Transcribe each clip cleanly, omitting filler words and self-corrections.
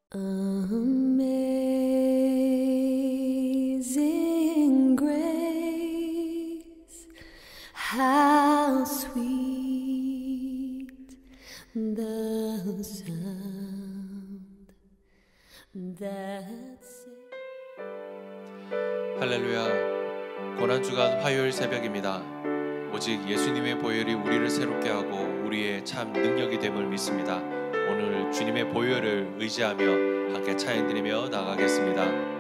Amazing grace, how sweet the sound that saved. 할렐루야. 고난주간 화요일 새벽입니다. 오직 예수님의 보혈이 우리를 새롭게 하고 우리의 참 능력이 됨을 믿습니다. 오늘 주님의 보혈을 의지하며 함께 찬양드리며 나가겠습니다.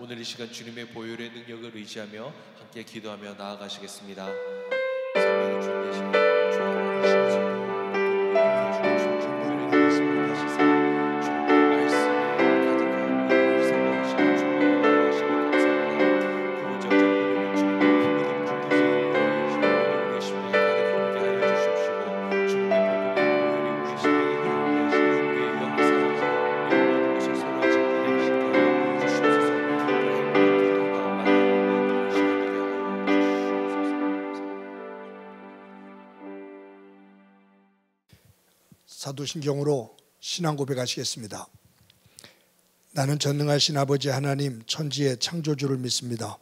오늘 이 시간 주님의 보혈의 능력을 의지하며 함께 기도하며 나아가시겠습니다. 생명의 주 되시는 주 하나님 사도신경으로 신앙 고백하시겠습니다. 나는 전능하신 아버지 하나님 천지의 창조주를 믿습니다.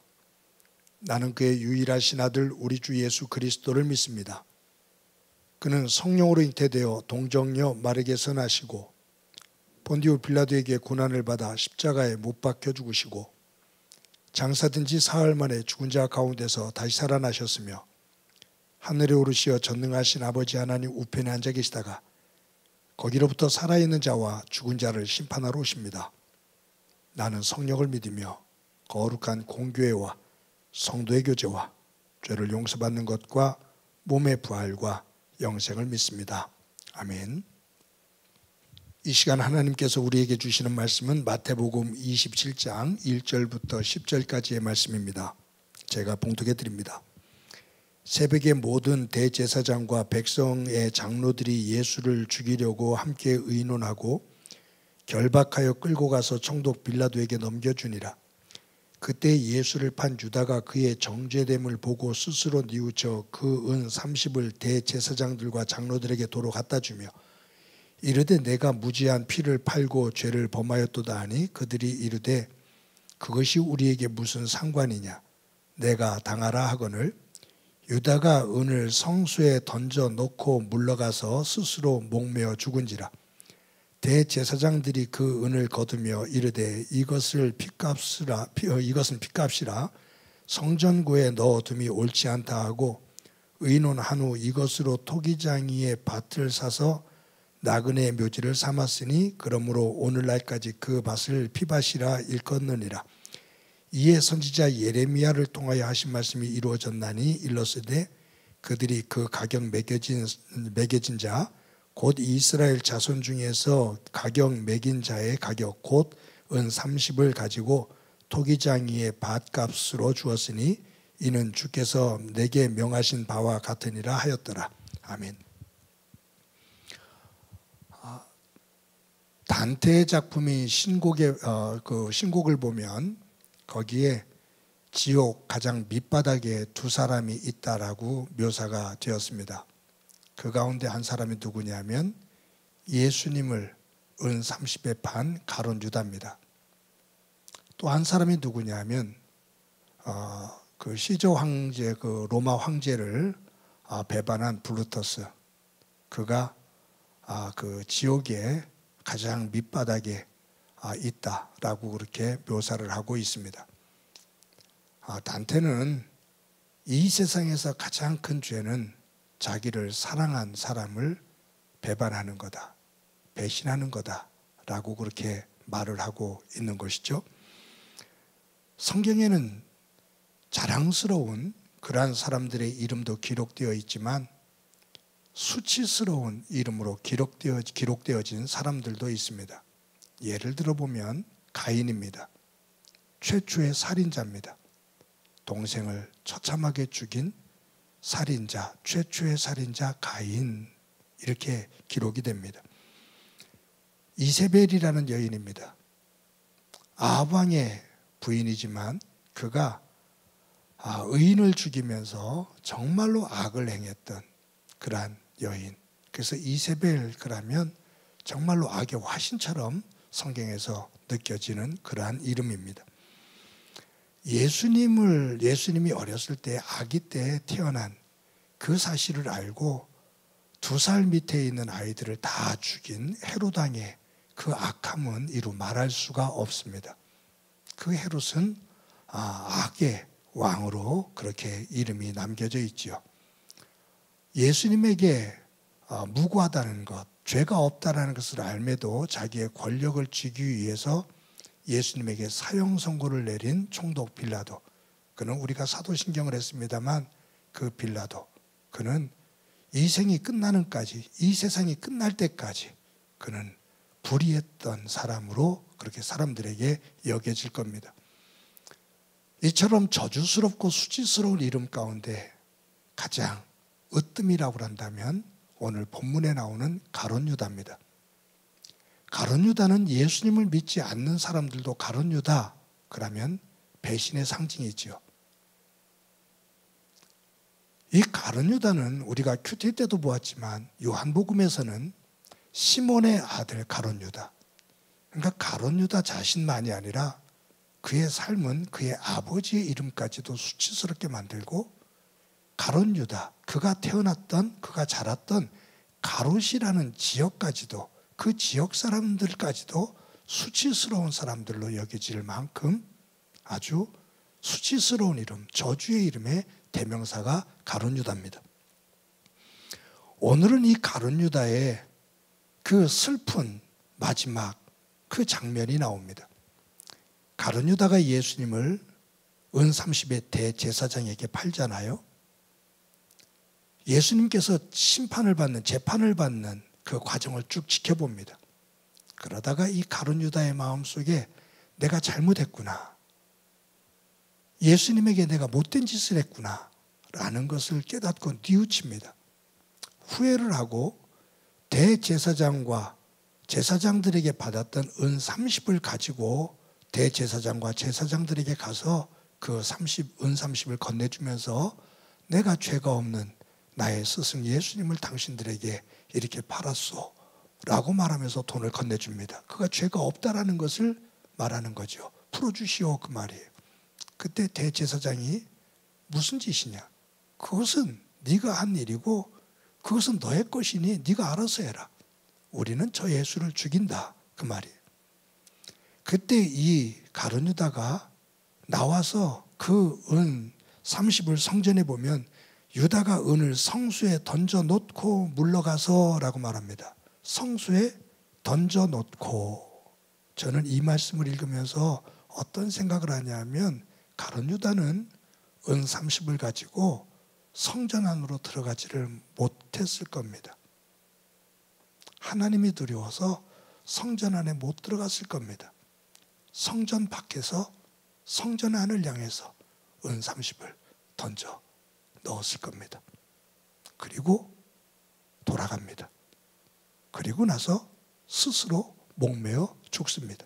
나는 그의 유일하신 아들 우리 주 예수 그리스도를 믿습니다. 그는 성령으로 잉태되어 동정녀 마르게 선하시고 본디오 빌라도에게 고난을 받아 십자가에 못 박혀 죽으시고 장사된 지 사흘 만에 죽은 자 가운데서 다시 살아나셨으며 하늘에 오르시어 전능하신 아버지 하나님 우편에 앉아 계시다가 거기로부터 살아있는 자와 죽은 자를 심판하러 오십니다. 나는 성령을 믿으며 거룩한 공교회와 성도의 교제와 죄를 용서받는 것과 몸의 부활과 영생을 믿습니다. 아멘. 이 시간 하나님께서 우리에게 주시는 말씀은 마태복음 27장 1절부터 10절까지의 말씀입니다. 제가 봉독해 드립니다. 새벽에 모든 대제사장과 백성의 장로들이 예수를 죽이려고 함께 의논하고 결박하여 끌고 가서 총독 빌라도에게 넘겨주니라. 그때 예수를 판 유다가 그의 정죄됨을 보고 스스로 뉘우쳐 그 은 30을 대제사장들과 장로들에게 도로 갖다 주며 이르되 내가 무지한 피를 팔고 죄를 범하였도다 하니 그들이 이르되 그것이 우리에게 무슨 상관이냐 내가 당하라 하거늘 유다가 은을 성수에 던져 놓고 물러가서 스스로 목매어 죽은지라. 대제사장들이 그 은을 거두며 이르되 이것은 핏값이라 성전구에 넣어둠이 옳지 않다 하고 의논한 후 이것으로 토기장이의 밭을 사서 나그네 묘지를 삼았으니 그러므로 오늘날까지 그 밭을 피밭이라 일컫느니라. 이에 선지자 예레미야를 통하여 하신 말씀이 이루어졌나니 일렀으되 그들이 그 가격 매겨진 자 곧 이스라엘 자손 중에서 가격 매긴 자의 가격 곧 은 30을 가지고 토기장이의 밭값으로 주었으니 이는 주께서 내게 명하신 바와 같으니라 하였더라. 아멘. 단테의 작품이 신곡을 보면 거기에 지옥 가장 밑바닥에 두 사람이 있다라고 묘사가 되었습니다. 그 가운데 한 사람이 누구냐면 예수님을 은 30에 판 가룟 유다입니다. 또 한 사람이 누구냐면 그 시저 황제, 그 로마 황제를 배반한 블루터스. 그가 그 지옥의 가장 밑바닥에 있다라고 그렇게 묘사를 하고 있습니다. 단테는 이 세상에서 가장 큰 죄는 자기를 사랑한 사람을 배반하는 거다, 배신하는 거다라고 그렇게 말을 하고 있는 것이죠. 성경에는 자랑스러운 그러한 사람들의 이름도 기록되어 있지만 수치스러운 이름으로 기록되어진 사람들도 있습니다. 예를 들어보면 가인입니다. 최초의 살인자입니다. 동생을 처참하게 죽인 살인자, 최초의 살인자 가인, 이렇게 기록이 됩니다. 이세벨이라는 여인입니다. 아합 왕의 부인이지만 그가 의인을 죽이면서 정말로 악을 행했던 그러한 여인. 그래서 이세벨 그러면 정말로 악의 화신처럼 성경에서 느껴지는 그러한 이름입니다. 예수님이 어렸을 때 아기 때 태어난 그 사실을 알고 2살 밑에 있는 아이들을 다 죽인 헤롯왕의 그 악함은 이루 말할 수가 없습니다. 그 헤롯은 악의 왕으로 그렇게 이름이 남겨져 있지요. 예수님에게 무고하다는 것, 죄가 없다는 것을 알매도 자기의 권력을 쥐기 위해서 예수님에게 사형 선고를 내린 총독 빌라도, 그는 우리가 사도신경을 했습니다만 그 빌라도, 그는 이 세상이 끝날 때까지 그는 불의했던 사람으로 그렇게 사람들에게 여겨질 겁니다. 이처럼 저주스럽고 수치스러운 이름 가운데 가장 으뜸이라고 한다면 오늘 본문에 나오는 가룟 유다입니다. 가룟 유다는 예수님을 믿지 않는 사람들도 가룟 유다 그러면 배신의 상징이지요. 이 가룟 유다는 우리가 큐티 때도 보았지만 요한복음에서는 시몬의 아들 가룟 유다. 그러니까 가룟 유다 자신만이 아니라 그의 삶은 그의 아버지의 이름까지도 수치스럽게 만들고 가룟 유다, 그가 태어났던, 그가 자랐던 가롯이라는 지역까지도, 그 지역 사람들까지도 수치스러운 사람들로 여겨질 만큼 아주 수치스러운 이름, 저주의 이름의 대명사가 가룟 유다입니다. 오늘은 이 가룟 유다의 그 슬픈 마지막 그 장면이 나옵니다. 가룟 유다가 예수님을 은 30의 대제사장에게 팔잖아요. 예수님께서 재판을 받는 그 과정을 쭉 지켜봅니다. 그러다가 이 가룟 유다의 마음속에 내가 잘못했구나, 예수님에게 내가 못된 짓을 했구나 라는 것을 깨닫고 뉘우칩니다. 후회를 하고 대제사장과 제사장들에게 받았던 은 30을 가지고 대제사장과 제사장들에게 가서 그 은 30을 건네주면서 내가 죄가 없는 나의 스승 예수님을 당신들에게 이렇게 팔았소 라고 말하면서 돈을 건네줍니다. 그가 죄가 없다라는 것을 말하는 거죠. 풀어주시오 그 말이에요. 그때 대제사장이 무슨 짓이냐, 그것은 네가 한 일이고 그것은 너의 것이니 네가 알아서 해라. 우리는 저 예수를 죽인다. 그 말이에요. 그때 이 가룟 유다가 나와서 그 은 30을 성전에 보면 유다가 은을 성수에 던져놓고 물러가서 라고 말합니다. 성수에 던져놓고. 저는 이 말씀을 읽으면서 어떤 생각을 하냐면 가룟 유다는 은 30을 가지고 성전 안으로 들어가지를 못했을 겁니다. 하나님이 두려워서 성전 안에 못 들어갔을 겁니다. 성전 밖에서 성전 안을 향해서 은 30을 던져 넣었을 겁니다. 그리고 돌아갑니다. 그리고 나서 스스로 목매어 죽습니다.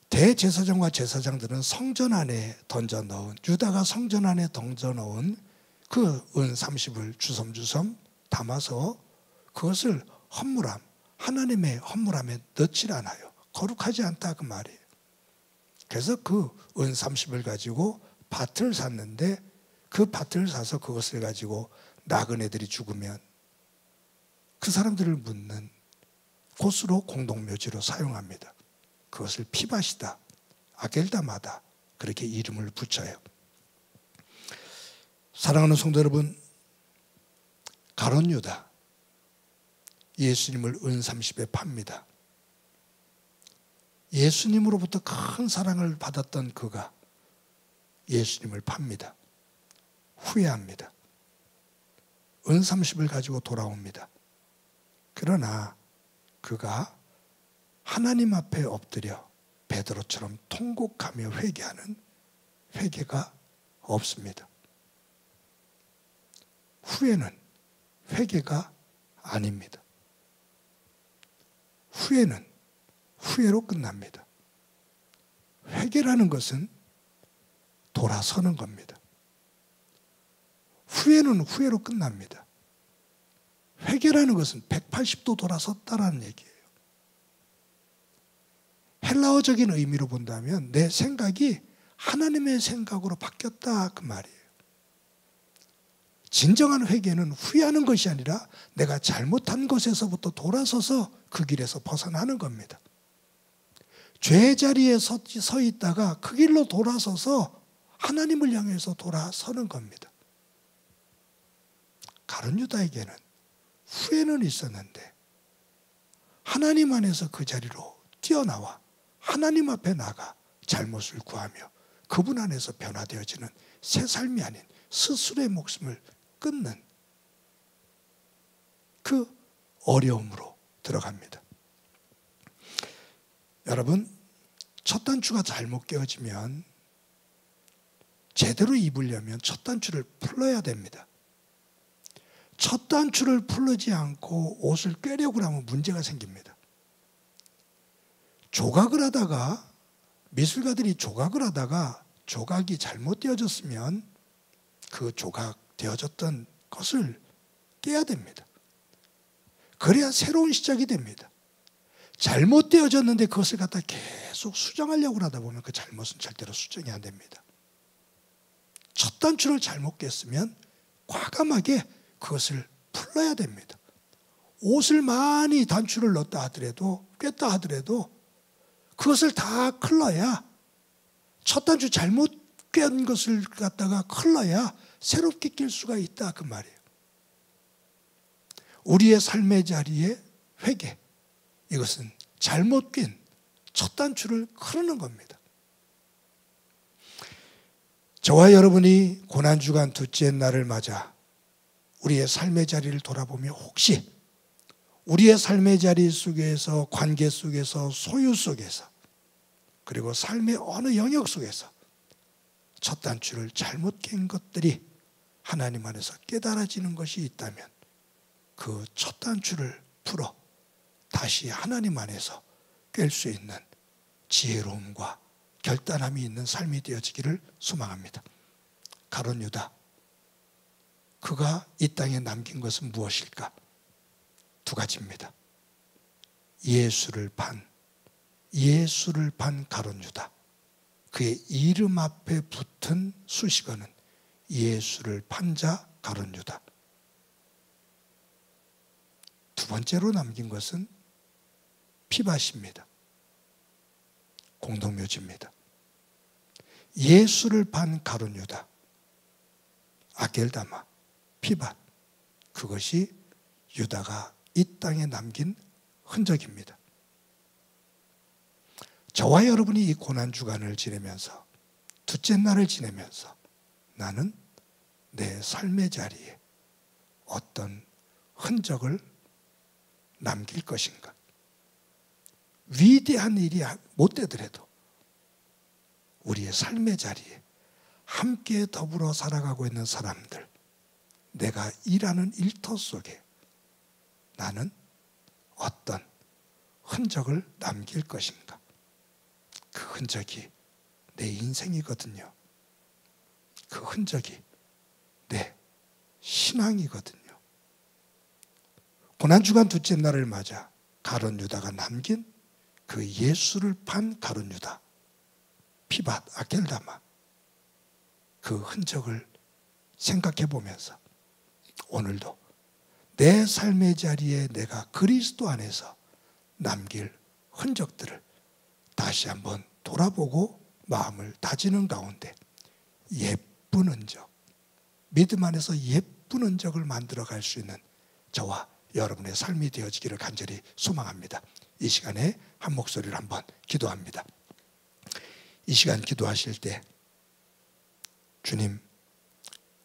대제사장과 제사장들은 성전 안에 던져 넣은, 유다가 성전 안에 던져 넣은 그 은 30을 주섬주섬 담아서 그것을 헌물함, 하나님의 헌물함에 넣질 않아요. 거룩하지 않다 그 말이에요. 그래서 그 은 30을 가지고 밭을 샀는데 그 밭을 사서 그것을 가지고 나그네들이 죽으면 그 사람들을 묻는 곳으로 공동묘지로 사용합니다. 그것을 피밭이다, 아겔다마다 그렇게 이름을 붙여요. 사랑하는 성도 여러분, 가룟 유다 예수님을 은 30에 팝니다. 예수님으로부터 큰 사랑을 받았던 그가 예수님을 팝니다. 후회합니다. 은 30을 가지고 돌아옵니다. 그러나 그가 하나님 앞에 엎드려 베드로처럼 통곡하며 회개하는 회개가 없습니다. 후회는 회개가 아닙니다. 후회는 후회로 끝납니다. 회개라는 것은 돌아서는 겁니다. 후회는 후회로 끝납니다. 회개라는 것은 180도 돌아섰다라는 얘기예요. 헬라어적인 의미로 본다면 내 생각이 하나님의 생각으로 바뀌었다 그 말이에요. 진정한 회개는 후회하는 것이 아니라 내가 잘못한 것에서부터 돌아서서 그 길에서 벗어나는 겁니다. 죄의 자리에 서 있다가 그 길로 돌아서서 하나님을 향해서 돌아서는 겁니다. 가룟 유다에게는 후회는 있었는데 하나님 안에서 그 자리로 뛰어나와 하나님 앞에 나가 잘못을 구하며 그분 안에서 변화되어지는 새 삶이 아닌 스스로의 목숨을 끊는 그 어려움으로 들어갑니다. 여러분, 첫 단추가 잘못 끼워지면 제대로 입으려면 첫 단추를 풀어야 됩니다. 첫 단추를 풀지 않고 옷을 꿰려고 하면 문제가 생깁니다. 조각을 하다가 미술가들이 조각을 하다가 조각이 잘못 되어졌으면 그 조각 되어졌던 것을 깨야 됩니다. 그래야 새로운 시작이 됩니다. 잘못 되어졌는데 그것을 갖다 계속 수정하려고 하다 보면 그 잘못은 절대로 수정이 안 됩니다. 첫 단추를 잘못 깼으면 과감하게 그것을 풀어야 됩니다. 옷을 많이 단추를 넣었다 하더라도 꿰다 하더라도 그것을 다 클러야 첫 단추 잘못 꿰은 것을 갖다가 클러야 새롭게 낄 수가 있다 그 말이에요. 우리의 삶의 자리에 회개, 이것은 잘못 낀 첫 단추를 크는 겁니다. 저와 여러분이 고난주간 둘째 날을 맞아 우리의 삶의 자리를 돌아보며 혹시 우리의 삶의 자리 속에서, 관계 속에서, 소유 속에서, 그리고 삶의 어느 영역 속에서 첫 단추를 잘못 낀 것들이 하나님 안에서 깨달아지는 것이 있다면 그 첫 단추를 풀어 다시 하나님 안에서 깰 수 있는 지혜로움과 결단함이 있는 삶이 되어지기를 소망합니다. 가룟 유다, 그가 이 땅에 남긴 것은 무엇일까? 두 가지입니다. 예수를 판 가룟 유다, 그의 이름 앞에 붙은 수식어는 예수를 판 자 가룟 유다. 두 번째로 남긴 것은 피밧입니다. 공동묘지입니다. 예수를 판 가룟 유다, 아겔다마, 피밧, 그것이 유다가 이 땅에 남긴 흔적입니다. 저와 여러분이 이 고난주간을 지내면서, 둘째 날을 지내면서 나는 내 삶의 자리에 어떤 흔적을 남길 것인가? 위대한 일이 못 되더라도 우리의 삶의 자리에 함께 더불어 살아가고 있는 사람들, 내가 일하는 일터 속에 나는 어떤 흔적을 남길 것인가? 그 흔적이 내 인생이거든요. 그 흔적이 내 신앙이거든요. 고난주간 둘째 날을 맞아 가룟 유다가 남긴 그 예수를 판 가룟 유다, 피밧, 아겔다마, 그 흔적을 생각해 보면서 오늘도 내 삶의 자리에 내가 그리스도 안에서 남길 흔적들을 다시 한번 돌아보고 마음을 다지는 가운데 예쁜 흔적, 믿음 안에서 예쁜 흔적을 만들어 갈 수 있는 저와 여러분의 삶이 되어지기를 간절히 소망합니다. 이 시간에 한 목소리를 한번 기도합니다. 이 시간 기도하실 때 주님,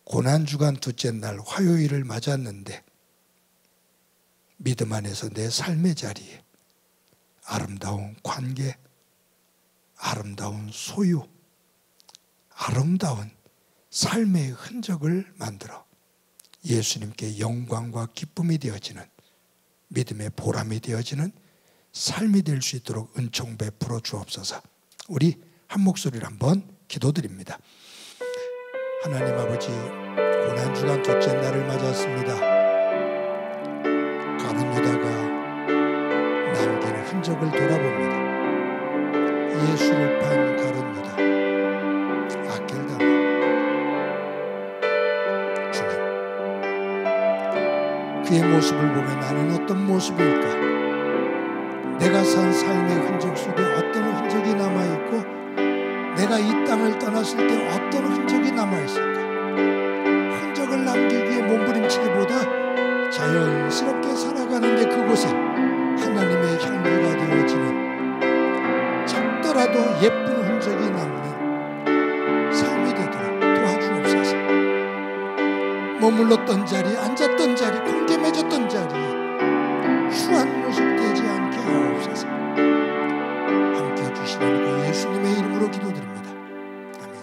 고난주간 둘째 날 화요일을 맞았는데 믿음 안에서 내 삶의 자리에 아름다운 관계, 아름다운 소유, 아름다운 삶의 흔적을 만들어 예수님께 영광과 기쁨이 되어지는, 믿음의 보람이 되어지는 삶이 될 수 있도록 은총 베풀어 주옵소서. 우리 한 목소리를 한번 기도드립니다. 하나님 아버지, 고난주간 둘째 날을 맞았습니다. 가룟 유다가 남긴 흔적을 돌아봅니다. 예수를 판 가룟 유다, 아겔다마. 주님, 그의 모습을 보면 나는 어떤 모습일까? 내가 산 삶의 흔적 속에 어떤 흔적이 남아있고, 내가 이 땅을 떠났을 때 어떤 흔적이 남아있을까? 흔적을 남기기 위해 몸부림치기보다 자연스럽게 살아가는데 그곳에 하나님의 향기가 되어지는, 작더라도 예쁜 흔적이 남는 삶이 되도록 도와주옵소서. 머물렀던 자리, 앉았던 자리, 공개 맺었던 자리에 추한 모습 되지 않게 하옵소서. 함께 해주시라는 그 예수님의 이름으로 기도드립니다. 아멘.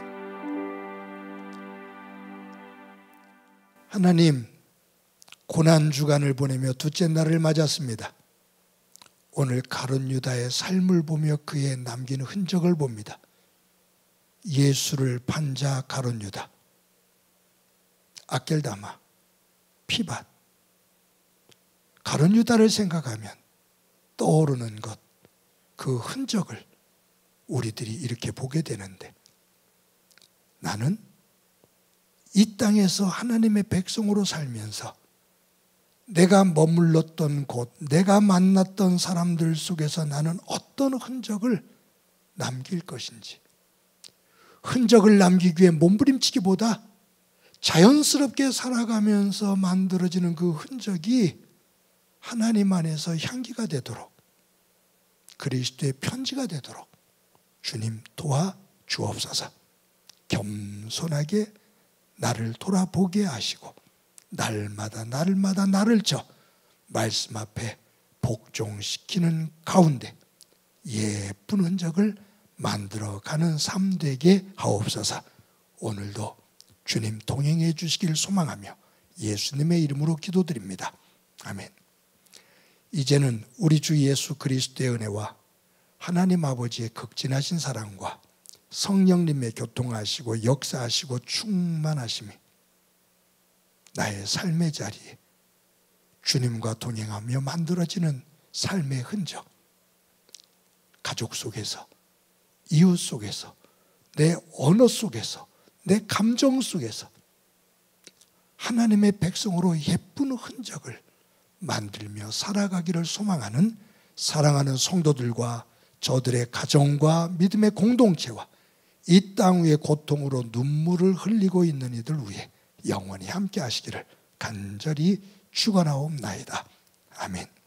하나님, 고난주간을 보내며 둘째 날을 맞았습니다. 오늘 가룟 유다의 삶을 보며 그의 남긴 흔적을 봅니다. 예수를 판 자 가룟 유다, 아겔다마, 피밧. 가룟 유다를 생각하면 떠오르는 것, 그 흔적을 우리들이 이렇게 보게 되는데, 나는 이 땅에서 하나님의 백성으로 살면서 내가 머물렀던 곳, 내가 만났던 사람들 속에서 나는 어떤 흔적을 남길 것인지, 흔적을 남기기 위해 몸부림치기보다 자연스럽게 살아가면서 만들어지는 그 흔적이 하나님 안에서 향기가 되도록, 그리스도의 편지가 되도록 주님 도와 주옵소서. 겸손하게 나를 돌아보게 하시고 날마다 나를 저 말씀 앞에 복종시키는 가운데 예쁜 흔적을 만들어가는 삶 되게 하옵소서. 오늘도 주님 동행해 주시길 소망하며 예수님의 이름으로 기도드립니다. 아멘. 이제는 우리 주 예수 그리스도의 은혜와 하나님 아버지의 극진하신 사랑과 성령님의 교통하시고 역사하시고 충만하심이 나의 삶의 자리에 주님과 동행하며 만들어지는 삶의 흔적, 가족 속에서, 이웃 속에서, 내 언어 속에서, 내 감정 속에서 하나님의 백성으로 예쁜 흔적을 만들며 살아가기를 소망하는 사랑하는 성도들과 저들의 가정과 믿음의 공동체와 이 땅 위의 고통으로 눈물을 흘리고 있는 이들 위해 영원히 함께 하시기를 간절히 축원하옵나이다. 아멘.